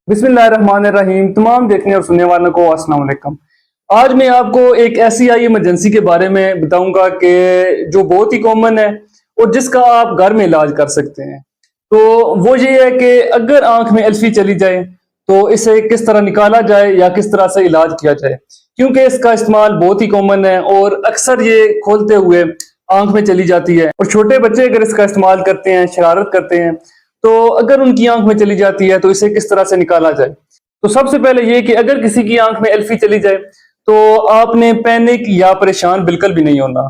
बिस्मिल्लाहिर्रहमानिर्रहीम। तमाम देखने और सुनने वालों को अस्सलाम वालेकुम। आज मैं आपको एक ऐसी आई इमरजेंसी के बारे में बताऊंगा कि जो बहुत ही कॉमन है और जिसका आप घर में इलाज कर सकते हैं। तो वो ये है कि अगर आंख में एल्फी चली जाए तो इसे किस तरह निकाला जाए या किस तरह से इलाज किया जाए, क्योंकि इसका इस्तेमाल बहुत ही कॉमन है और अक्सर ये खोलते हुए आंख में चली जाती है। और छोटे बच्चे अगर इसका इस्तेमाल करते हैं, शरारत करते हैं, तो अगर उनकी आंख में चली जाती है तो इसे किस तरह से निकाला जाए। तो सबसे पहले ये कि अगर किसी की आंख में एल्फी चली जाए तो आपने पैनिक या परेशान बिल्कुल भी नहीं होना,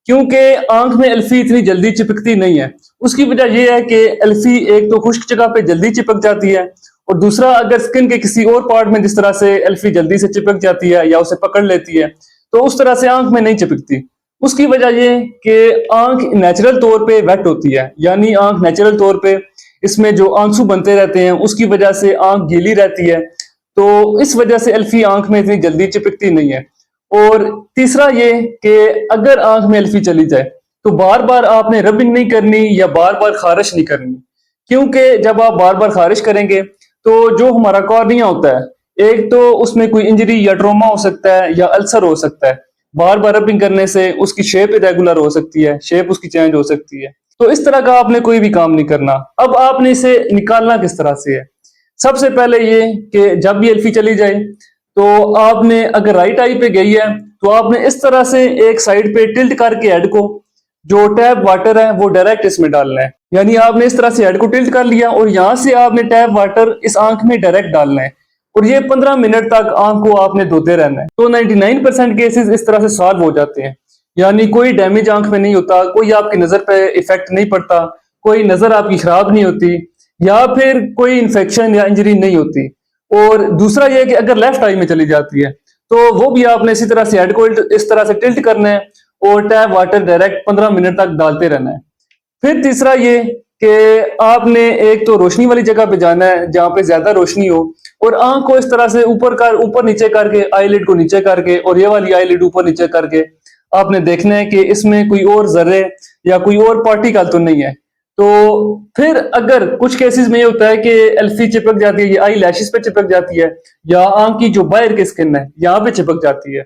क्योंकि आंख में एल्फी इतनी जल्दी चिपकती नहीं है। उसकी वजह यह है कि एल्फी एक तो खुश्क जगह पे जल्दी चिपक जाती है, और दूसरा अगर स्किन के किसी और पार्ट में जिस तरह से एल्फी जल्दी से चिपक जाती है या उसे पकड़ लेती है तो उस तरह से आंख में नहीं चिपकती। उसकी वजह ये कि आंख नेचुरल तौर पे वेट होती है, यानी आंख नेचुरल तौर पे इसमें जो आंसू बनते रहते हैं उसकी वजह से आंख गीली रहती है, तो इस वजह से एल्फी आंख में इतनी जल्दी चिपकती नहीं है। और तीसरा ये कि अगर आंख में एल्फी चली जाए तो बार बार आपने रबिंग नहीं करनी या बार बार खारिश नहीं करनी, क्योंकि जब आप बार बार खारिश करेंगे तो जो हमारा कॉर्निया होता है, एक तो उसमें कोई इंजरी या ट्रोमा हो सकता है या अल्सर हो सकता है। बार बार रबिंग करने से उसकी शेप इरेगुलर हो सकती है, शेप उसकी चेंज हो सकती है। तो इस तरह का आपने कोई भी काम नहीं करना। अब आपने इसे निकालना किस तरह से है। सबसे पहले ये कि जब भी एल्फी चली जाए तो आपने अगर राइट आई पे गई है तो आपने इस तरह से एक साइड पे टिल्ट करके हेड को, जो टैप वाटर है वो डायरेक्ट इसमें डालना है। यानी आपने इस तरह से हेड को टिल्ट कर लिया और यहां से आपने टैप वाटर इस आंख में डायरेक्ट डालना है, और ये 15 मिनट तक आंख को आपने धोते रहना है। तो 99% केसेस इस तरह से सॉल्व हो जाते हैं, यानी कोई डैमेज आंख में नहीं होता, कोई आपकी नजर पे इफेक्ट नहीं पड़ता, कोई नजर आपकी खराब नहीं होती, या फिर कोई इन्फेक्शन या इंजरी नहीं होती। और दूसरा यह कि अगर लेफ्ट आई में चली जाती है तो वो भी आपने इसी तरह से हेड को इस तरह से टिल्ट करना है और टैप वाटर डायरेक्ट 15 मिनट तक डालते रहना है। फिर तीसरा ये कि आपने एक तो रोशनी वाली जगह पे जाना है जहां पे ज्यादा रोशनी हो, और आंख को इस तरह से ऊपर नीचे करके, आईलिड को नीचे करके और ये वाली आईलिड ऊपर नीचे करके आपने देखना है कि इसमें कोई और जर्रे या कोई और पार्टिकल तो नहीं है। तो फिर अगर कुछ केसेस में ये होता है कि एल्फी चिपक जाती है, ये आई लैशेस पे चिपक जाती है या आंख की जो बाहर की स्किन है यहाँ पे चिपक जाती है,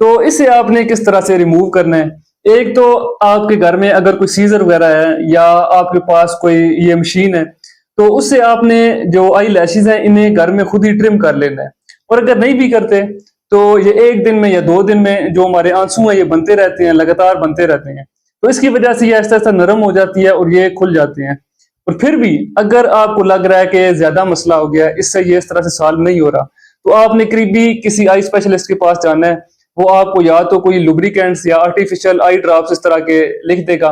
तो इसे आपने किस तरह से रिमूव करना है। एक तो आपके घर में अगर कोई सीजर वगैरह है या आपके पास कोई ये मशीन है तो उससे आपने जो आई लैशेज है इन्हें घर में खुद ही ट्रिम कर लेना है। और अगर नहीं भी करते तो ये 1 दिन में या 2 दिन में जो हमारे आंसू हैं ये बनते रहते हैं, लगातार बनते रहते हैं, तो इसकी वजह से ये ऐसा ऐसा नरम हो जाती है और ये खुल जाते हैं। और फिर भी अगर आपको लग रहा है कि ज्यादा मसला हो गया, इससे ये इस तरह से सॉल्व नहीं हो रहा, तो आपने करीबी किसी आई स्पेशलिस्ट के पास जाना है। वो आपको या तो कोई लुब्रिकेंट्स या आर्टिफिशियल आई ड्रॉप्स इस तरह के लिख देगा,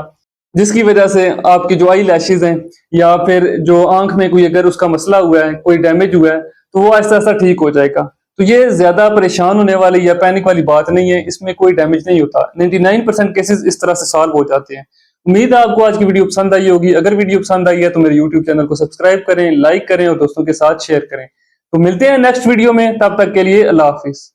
जिसकी वजह से आपकी जो आई लैशेज हैं या फिर जो आंख में कोई अगर उसका मसला हुआ है, कोई डैमेज हुआ है, तो वो ऐसा ऐसा ठीक हो जाएगा। तो ये ज्यादा परेशान होने वाली या पैनिक वाली बात नहीं है, इसमें कोई डैमेज नहीं होता। 99% केसेस इस तरह से सॉल्व हो जाते हैं। उम्मीद है आपको आज की वीडियो पसंद आई होगी। अगर वीडियो पसंद आई है तो मेरे यूट्यूब चैनल को सब्सक्राइब करें, लाइक करें और दोस्तों के साथ शेयर करें। तो मिलते हैं नेक्स्ट वीडियो में, तब तक के लिए अल्लाह हाफिज।